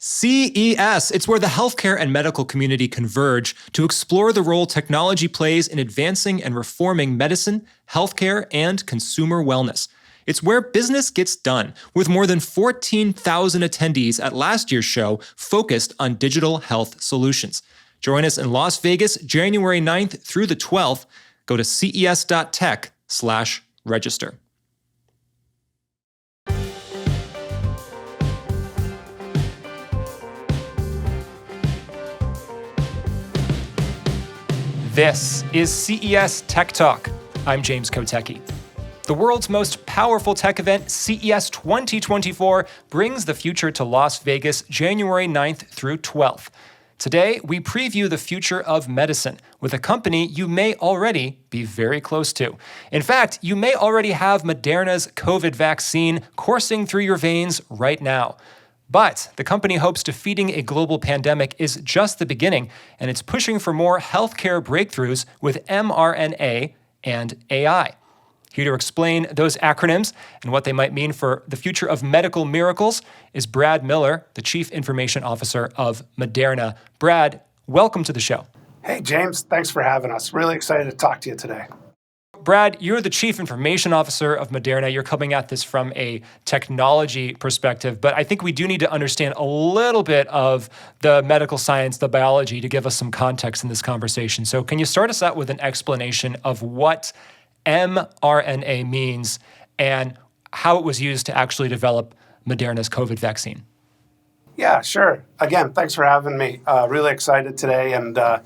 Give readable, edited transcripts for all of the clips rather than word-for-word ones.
CES, it's where the healthcare and medical community converge to explore the role technology plays in advancing and reforming medicine, healthcare, and consumer wellness. It's where business gets done, with more than 14,000 attendees at last year's show focused on digital health solutions. Join us in Las Vegas, January 9th through the 12th. Go to ces.tech/register. This is CES Tech Talk. I'm James Kotecki. The world's most powerful tech event, CES 2024, brings the future to Las Vegas, January 9th through 12th. Today, we preview the future of medicine with a company you may already be very close to. In fact, you may already have Moderna's COVID vaccine coursing through your veins right now. But the company hopes defeating a global pandemic is just the beginning, and it's pushing for more healthcare breakthroughs with mRNA and AI. Here to explain those acronyms and what they might mean for the future of medical miracles is Brad Miller, the Chief Information Officer of Moderna. Brad, welcome to the show. Hey, James. Thanks for having us. Really excited to talk to you today. Brad, you're the Chief Information Officer of Moderna. You're coming at this from a technology perspective, but I think we do need to understand a little bit of the medical science, the biology, to give us some context in this conversation. So can you start us out with an explanation of what mRNA means and how it was used to actually develop Moderna's COVID vaccine? Yeah, sure. Again, thanks for having me. Really excited today. And to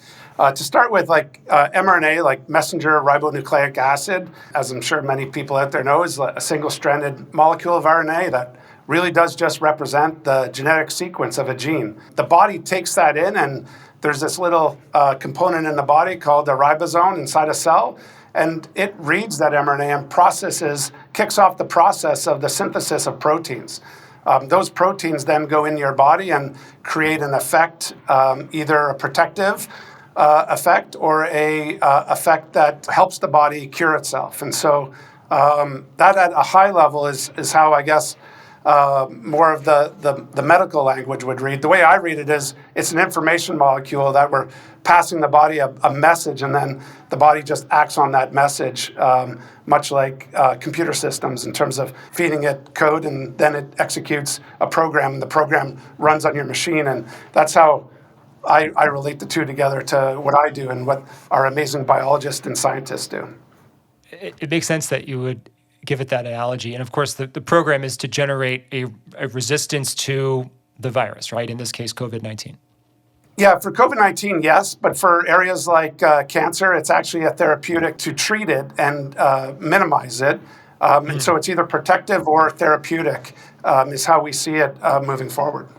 start with, mRNA, like messenger ribonucleic acid, as I'm sure many people out there know, is a single-stranded molecule of RNA that really does just represent the genetic sequence of a gene. The body takes that in, and there's this little component in the body called a ribosome inside a cell, and it reads that mRNA and kicks off the process of the synthesis of proteins. Those proteins then go in your body and create an effect, either a protective effect or a effect that helps the body cure itself. And so that at a high level is how I guess more of the medical language would read. The way I read it is it's an information molecule that we're passing the body a message, and then the body just acts on that message, much like computer systems in terms of feeding it code, and then it executes a program, and the program runs on your machine. And that's how I relate the two together to what I do and what our amazing biologists and scientists do. It makes sense that you would give it that analogy. And of course, the program is to generate a resistance to the virus, right? In this case, COVID-19. Yeah, for COVID-19, yes. But for areas like cancer, it's actually a therapeutic to treat it and minimize it. And so it's either protective or therapeutic is how we see it moving forward.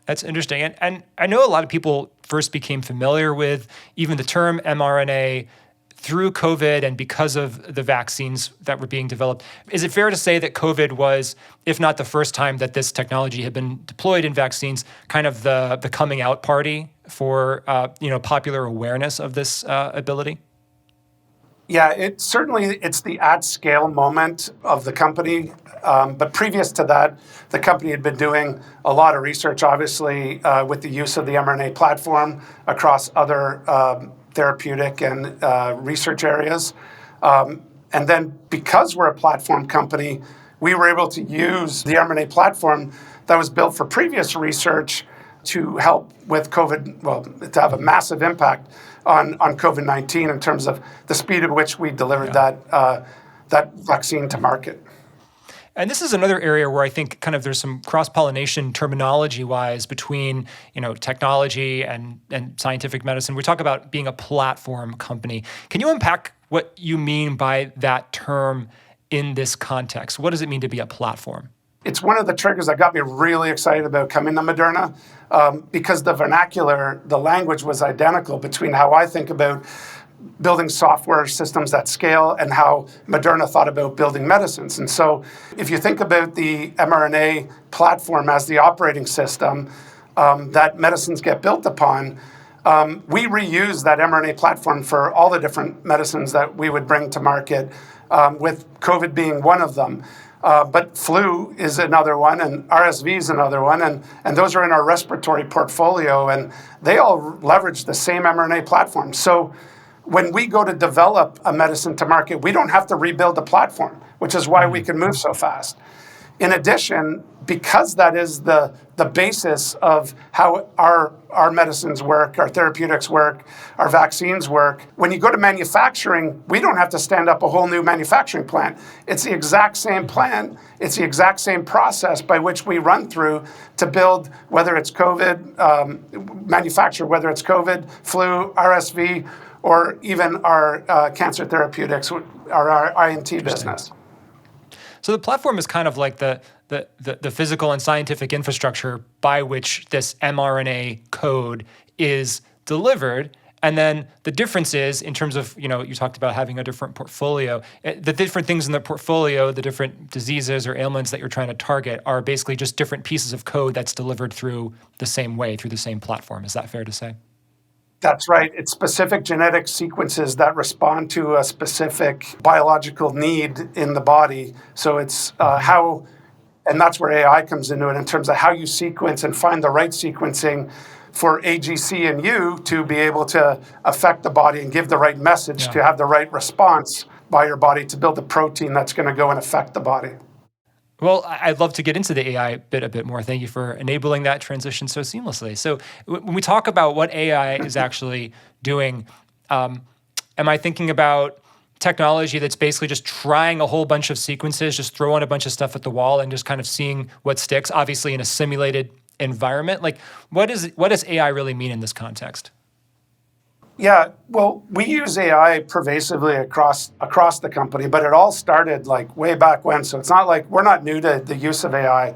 That's interesting. And I know a lot of people first became familiar with even the term mRNA through COVID and because of the vaccines that were being developed. Is it fair to say that COVID was, if not the first time that this technology had been deployed in vaccines, kind of the coming out party for popular awareness of this ability? Yeah, it's the at-scale moment of the company. But previous to that, the company had been doing a lot of research, obviously, with the use of the mRNA platform across other therapeutic and research areas. And then because we're a platform company, we were able to use the mRNA platform that was built for previous research to help with COVID, to have a massive impact on COVID-19 in terms of the speed at which we delivered that vaccine to market. And this is another area where I think kind of there's some cross-pollination terminology-wise between, technology and scientific medicine. We talk about being a platform company. Can you unpack what you mean by that term in this context? What does it mean to be a platform? It's one of the triggers that got me really excited about coming to Moderna because the vernacular, the language was identical between how I think about building software systems at scale and how Moderna thought about building medicines. And so if you think about the mRNA platform as the operating system that medicines get built upon, we reuse that mRNA platform for all the different medicines that we would bring to market with COVID being one of them. But flu is another one, and RSV is another one, and those are in our respiratory portfolio, and they all leverage the same mRNA platform. So when we go to develop a medicine to market, we don't have to rebuild the platform, which is why we can move so fast. In addition, because that is the basis of how our medicines work, our therapeutics work, our vaccines work, when you go to manufacturing, we don't have to stand up a whole new manufacturing plant. It's the exact same plan. It's the exact same process by which we run through to build, whether it's COVID, manufacture, whether it's COVID, flu, RSV, or even our cancer therapeutics, our INT business. So the platform is kind of like the physical and scientific infrastructure by which this mRNA code is delivered. And then the difference is, in terms of, you talked about having a different portfolio. The different things in the portfolio, the different diseases or ailments that you're trying to target are basically just different pieces of code that's delivered through the same way, through the same platform. Is that fair to say? That's right. It's specific genetic sequences that respond to a specific biological need in the body. So it's how, and that's where AI comes into it in terms of how you sequence and find the right sequencing for A, G, C, and U to be able to affect the body and give the right message to have the right response by your body to build the protein that's going to go and affect the body. Well, I'd love to get into the AI bit a bit more. Thank you for enabling that transition so seamlessly. So when we talk about what AI is actually doing, am I thinking about technology that's basically just trying a whole bunch of sequences, just throwing a bunch of stuff at the wall and just kind of seeing what sticks, obviously in a simulated environment? Like, what does AI really mean in this context? Yeah, well, we use AI pervasively across the company, but it all started like way back when. So it's not like we're not new to the use of AI.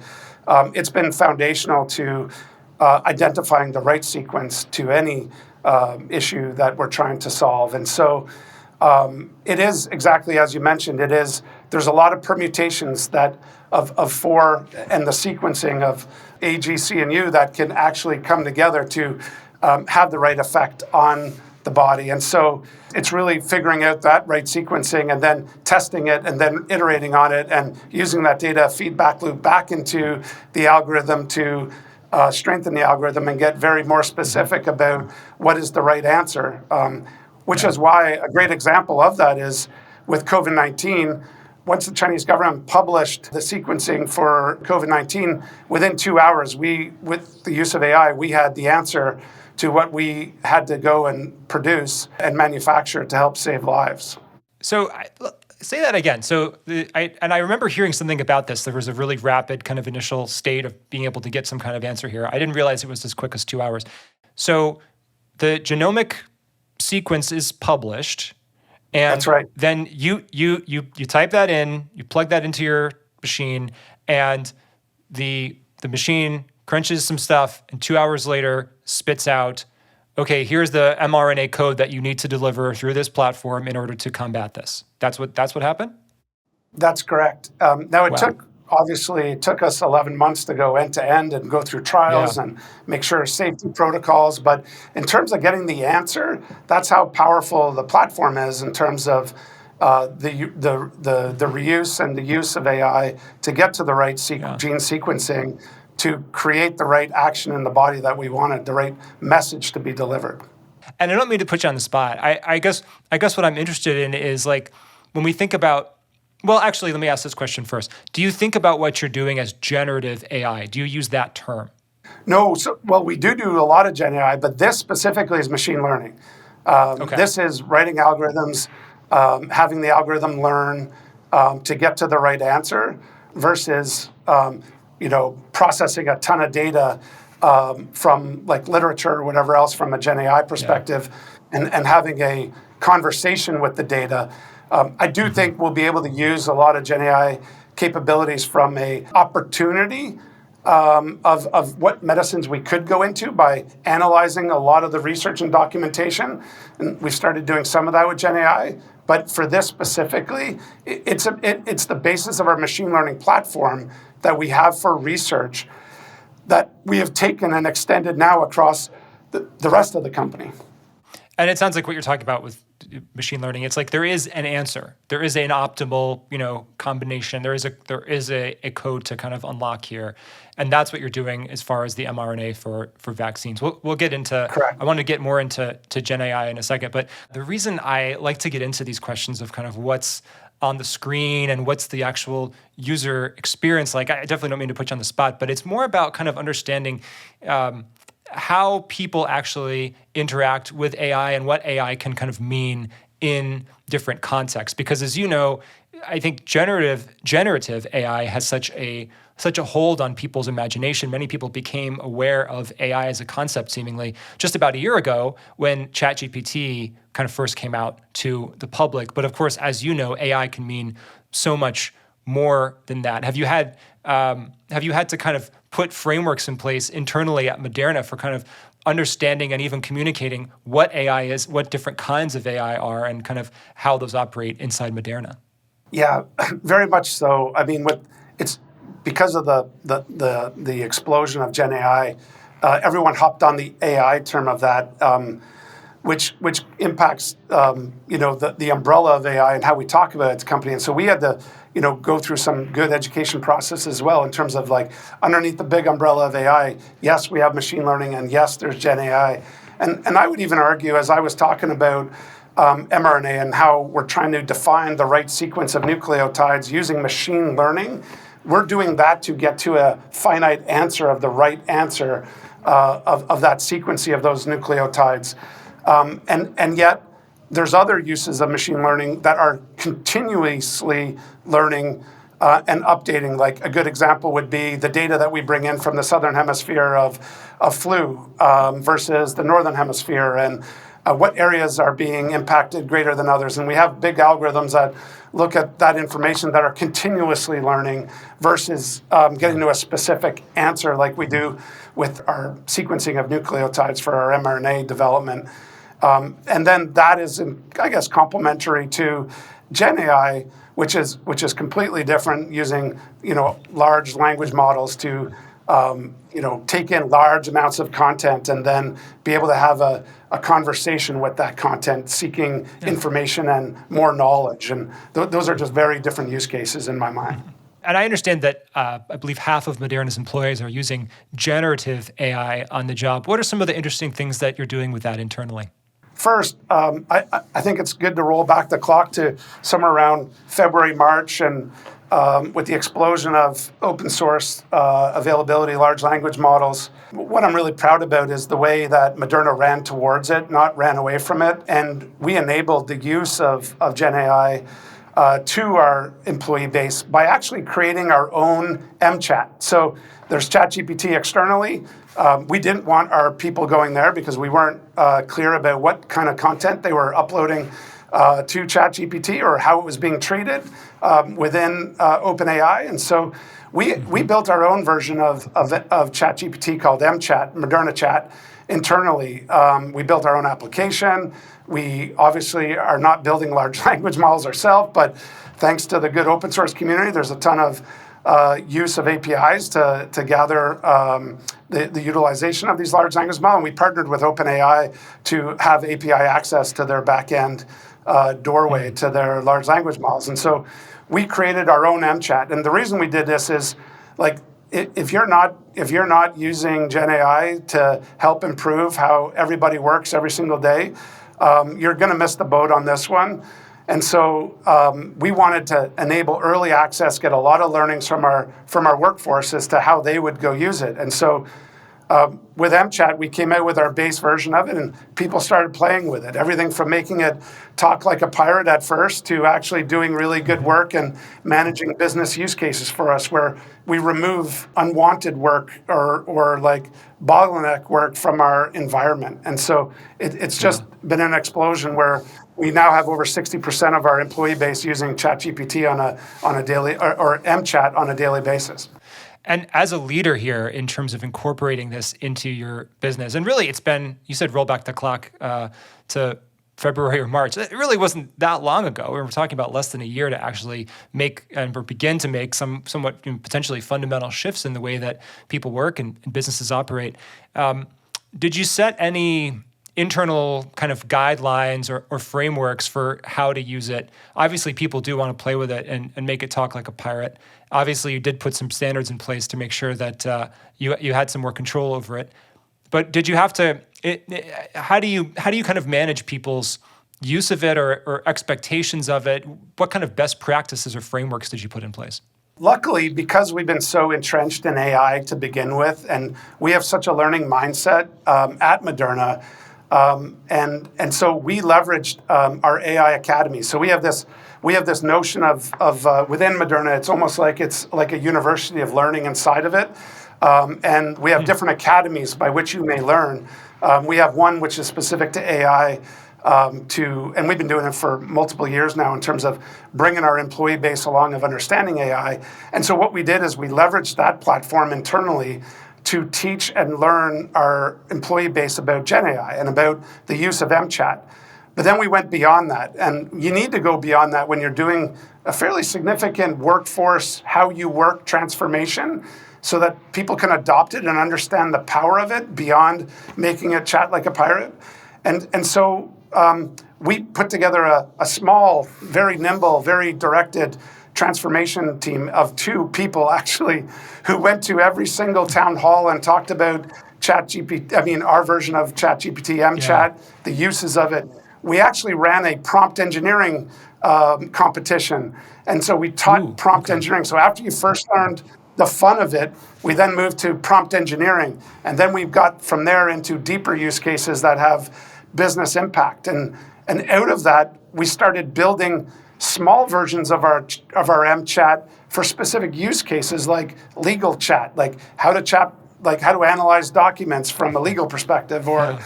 It's been foundational to identifying the right sequence to any issue that we're trying to solve. And so it is exactly as you mentioned. There's a lot of permutations of four and the sequencing of A, G, C, and U that can actually come together to have the right effect on the body. And so it's really figuring out that right sequencing and then testing it and then iterating on it and using that data feedback loop back into the algorithm to strengthen the algorithm and get very more specific about what is the right answer, which is why a great example of that is with COVID-19. Once the Chinese government published the sequencing for COVID-19, within 2 hours, with the use of AI, we had the answer to what we had to go and produce and manufacture to help save lives. So say that again. So I remember hearing something about this. There was a really rapid kind of initial state of being able to get some kind of answer here. I didn't realize it was as quick as 2 hours. So the genomic sequence is published. And that's right. Then you type that in, you plug that into your machine, and the machine crunches some stuff, and 2 hours later spits out, okay, here's the mRNA code that you need to deliver through this platform in order to combat this. That's what happened? That's correct. Now it took us 11 months to go end to end and go through trials and make sure safety protocols. But in terms of getting the answer, that's how powerful the platform is in terms of the reuse and the use of AI to get to the right gene sequencing to create the right action in the body that we wanted, the right message to be delivered. And I don't mean to put you on the spot. I guess what I'm interested in is, like, when we think about, well, actually, let me ask this question first. Do you think about what you're doing as generative AI? Do you use that term? No. Well, we do a lot of Gen AI, but this specifically is machine learning. This is writing algorithms, having the algorithm learn to get to the right answer versus processing a ton of data from like literature or whatever else from a Gen AI perspective and having a conversation with the data. I do think we'll be able to use a lot of Gen AI capabilities from a opportunity of what medicines we could go into by analyzing a lot of the research and documentation. And we've started doing some of that with Gen AI. But for this specifically, it's the basis of our machine learning platform that we have for research that we have taken and extended now across the rest of the company. And it sounds like what you're talking about with machine learning. It's like there is an answer. There is an optimal, combination. There is a code to kind of unlock here, and that's what you're doing as far as the mRNA for vaccines. We'll get into. Correct. I want to get more into Gen AI in a second, but the reason I like to get into these questions of kind of what's on the screen and what's the actual user experience like. I definitely don't mean to put you on the spot, but it's more about kind of understanding how people actually interact with AI and what AI can kind of mean in different contexts. Because as you know, I think generative AI has such a hold on people's imagination. Many people became aware of AI as a concept seemingly just about a year ago when ChatGPT kind of first came out to the public. But of course, as you know, AI can mean so much more than that. Have you had to kind of put frameworks in place internally at Moderna for kind of understanding and even communicating what AI is, what different kinds of AI are, and kind of how those operate inside Moderna? Yeah, very much so. I mean, it's because of the explosion of Gen AI, everyone hopped on the AI term of that, which impacts the umbrella of AI and how we talk about it as a company. And so we had to go through some good education process as well in terms of like underneath the big umbrella of AI. Yes, we have machine learning, and yes, there's Gen AI, and I would even argue, as I was talking about mRNA and how we're trying to define the right sequence of nucleotides using machine learning. We're doing that to get to a finite answer of the right answer of that sequencing of those nucleotides. And yet, there's other uses of machine learning that are continuously learning and updating. Like a good example would be the data that we bring in from the southern hemisphere of flu versus the northern hemisphere, and what areas are being impacted greater than others. And we have big algorithms that look at that information that are continuously learning versus getting to a specific answer like we do with our sequencing of nucleotides for our mRNA development. And then that is, I guess, complementary to Gen AI, which is completely different, using large language models to take in large amounts of content and then be able to have a conversation with that content, seeking information and more knowledge. And those are just very different use cases in my mind. And I understand that I believe half of Moderna's employees are using generative AI on the job. What are some of the interesting things that you're doing with that internally? First, I think it's good to roll back the clock to somewhere around February, March, and with the explosion of open source availability, large language models. What I'm really proud about is the way that Moderna ran towards it, not ran away from it. And we enabled the use of Gen AI to our employee base by actually creating our own mChat. So there's ChatGPT externally. We didn't want our people going there because we weren't clear about what kind of content they were uploading to ChatGPT or how it was being treated within OpenAI. And so we built our own version of ChatGPT called mChat, Moderna Chat, internally. We built our own application. We obviously are not building large language models ourselves, but thanks to the good open source community, there's a ton of use of APIs to gather the utilization of these large language models. And we partnered with OpenAI to have API access to their backend doorway to their large language models. And so we created our own mChat. And the reason we did this is, like, if you're not using Gen AI to help improve how everybody works every single day, you're going to miss the boat on this one. And so we wanted to enable early access, get a lot of learnings from our workforce as to how they would go use it. And so with mChat, we came out with our base version of it, and people started playing with it. Everything from making it talk like a pirate at first to actually doing really good work and managing business use cases for us, where we remove unwanted work or like bottleneck work from our environment. And so it's just been an explosion where we now have over 60% of our employee base using ChatGPT on a daily or mChat on a daily basis. And as a leader here, in terms of incorporating this into your business, and really it's been, you said roll back the clock to February or March. It really wasn't that long ago. We were talking about less than a year to actually make and begin to make somewhat potentially fundamental shifts in the way that people work and businesses operate. Did you set any internal kind of guidelines or frameworks for how to use it? Obviously, people do want to play with it and make it talk like a pirate. Obviously, you did put some standards in place to make sure that you had some more control over it. But did you have to? How do you kind of manage people's use of it or expectations of it? What kind of best practices or frameworks did you put in place? Luckily, because we've been so entrenched in AI to begin with, and we have such a learning mindset at Moderna, and so we leveraged our AI Academy. So we have this notion of within Moderna, it's almost like it's like a university of learning inside of it. And we have different academies by which you may learn. We have one which is specific to AI, and we've been doing it for multiple years now in terms of bringing our employee base along of understanding AI. And so what we did is we leveraged that platform internally to teach and learn our employee base about Gen AI and about the use of MChat. But then we went beyond that, and you need to go beyond that when you're doing a fairly significant workforce, how you work transformation, so that people can adopt it and understand the power of it beyond making it chat like a pirate. And so we put together a small, very nimble, very directed transformation team of 2 people actually who went to every single town hall and talked about our version of ChatGPT, MChat, the uses of it. We actually ran a prompt engineering competition. And so we taught prompt engineering. So after you first learned the fun of it, we then moved to prompt engineering. And then we've got from there into deeper use cases that have business impact. And out of that, we started building small versions of our MChat for specific use cases like legal chat, like how to analyze documents from a legal perspective, or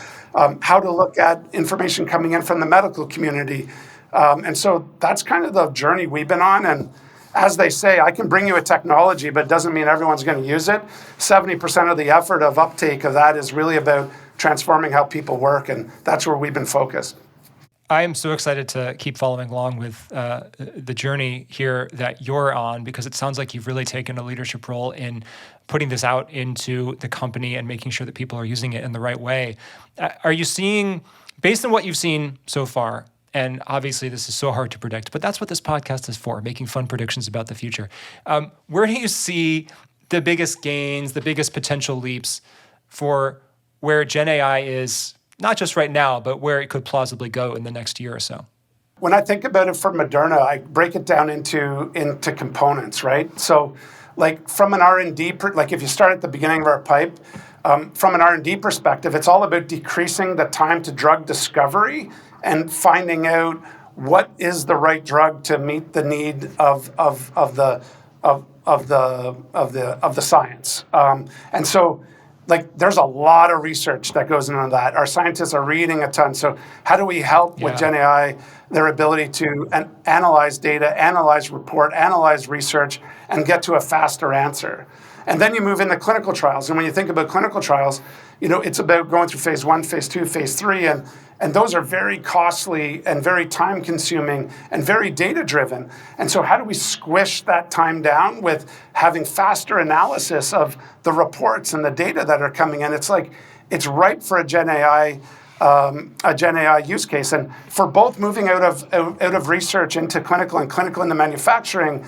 how to look at information coming in from the medical community. And so that's kind of the journey we've been on. And as they say, I can bring you a technology, but it doesn't mean everyone's going to use it. 70% of the effort of uptake of that is really about transforming how people work, and that's where we've been focused. I am so excited to keep following along with the journey here that you're on, because it sounds like you've really taken a leadership role in putting this out into the company and making sure that people are using it in the right way. Are you seeing, based on what you've seen so far, and obviously this is so hard to predict, but that's what this podcast is for, making fun predictions about the future. Where do you see the biggest gains, the biggest potential leaps for where Gen AI is, not just right now, but where it could plausibly go in the next year or so? When I think about it for Moderna, I break it down into components, right? So like from an R&D, like if you start at the beginning of our pipe, from an R&D perspective, it's all about decreasing the time to drug discovery and finding out what is the right drug to meet the need of the science. And so like there's a lot of research that goes into that. Our scientists are reading a ton. So how do we help with Gen AI, their ability to analyze data, analyze report, analyze research, and get to a faster answer? And then you move into clinical trials. And when you think about clinical trials, it's about going through phase 1, phase 2, phase 3, and those are very costly and very time-consuming and very data-driven. And so how do we squish that time down with having faster analysis of the reports and the data that are coming in? It's like it's ripe for a Gen AI use case. And for both moving out of research into clinical and clinical into manufacturing,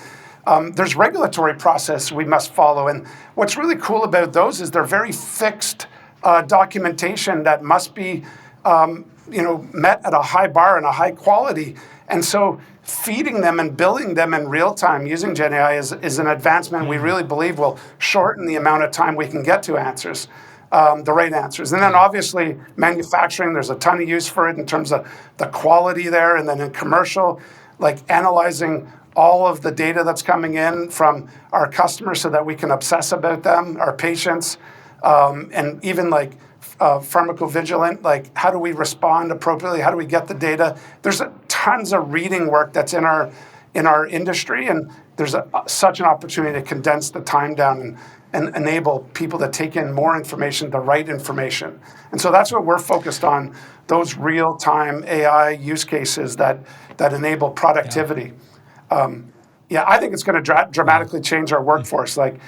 there's regulatory process we must follow. And what's really cool about those is they're very fixed documentation that must be met at a high bar and a high quality. And so feeding them and building them in real time using Gen AI is an advancement we really believe will shorten the amount of time we can get to answers, the right answers. And then obviously manufacturing, there's a ton of use for it in terms of the quality there. And then in commercial, like analyzing all of the data that's coming in from our customers so that we can obsess about them, our patients, and even like pharmacovigilance, like how do we respond appropriately? How do we get the data? There's tons of reading work that's in our industry, and there's such an opportunity to condense the time down and enable people to take in more information, the right information. And so that's what we're focused on, those real-time AI use cases that enable productivity. I think it's going to dramatically change our workforce. Like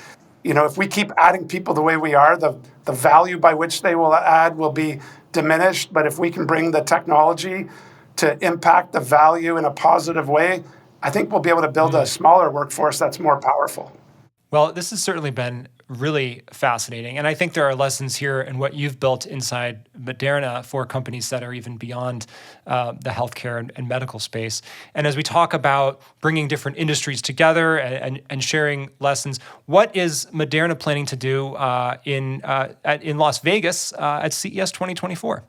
if we keep adding people the way we are, the value by which they will add will be diminished. But if we can bring the technology to impact the value in a positive way, I think we'll be able to build a smaller workforce that's more powerful. Well, this has certainly been really fascinating. And I think there are lessons here in what you've built inside Moderna for companies that are even beyond the healthcare and medical space. And as we talk about bringing different industries together and sharing lessons, what is Moderna planning to do in Las Vegas at CES 2024?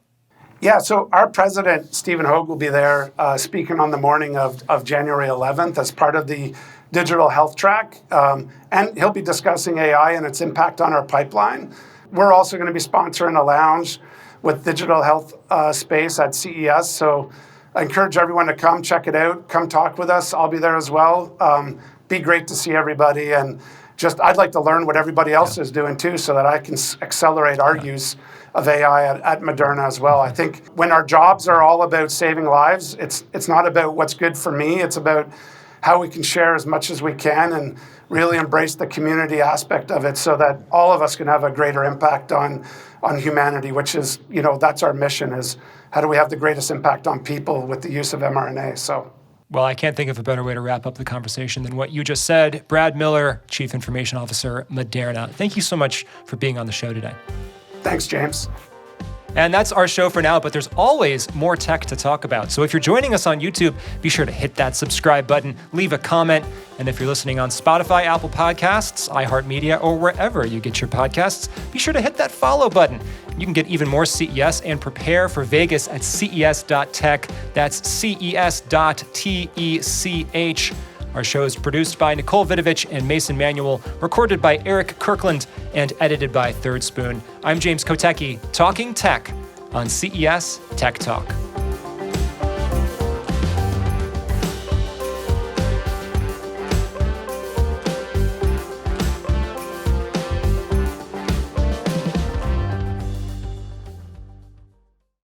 Yeah, so our president, Stephen Hogue, will be there speaking on the morning of January 11th as part of the digital health track. And he'll be discussing AI and its impact on our pipeline. We're also going to be sponsoring a lounge with digital health space at CES. So I encourage everyone to come check it out. Come talk with us. I'll be there as well. Be great to see everybody. And I'd like to learn what everybody else is doing too, so that I can accelerate our use of AI at Moderna as well. I think when our jobs are all about saving lives, it's not about what's good for me. It's about how we can share as much as we can and really embrace the community aspect of it, so that all of us can have a greater impact on humanity, which is, that's our mission, is how do we have the greatest impact on people with the use of mRNA. So. Well, I can't think of a better way to wrap up the conversation than what you just said. Brad Miller, Chief Information Officer, Moderna. Thank you so much for being on the show today. Thanks, James. And that's our show for now, but there's always more tech to talk about. So if you're joining us on YouTube, be sure to hit that subscribe button, leave a comment, and if you're listening on Spotify, Apple Podcasts, iHeartMedia, or wherever you get your podcasts, be sure to hit that follow button. You can get even more CES and prepare for Vegas at ces.tech. That's ces.tech. Our show is produced by Nicole Vidovich and Mason Manuel, recorded by Eric Kirkland, and edited by Third Spoon. I'm James Kotecki, talking tech on CES Tech Talk.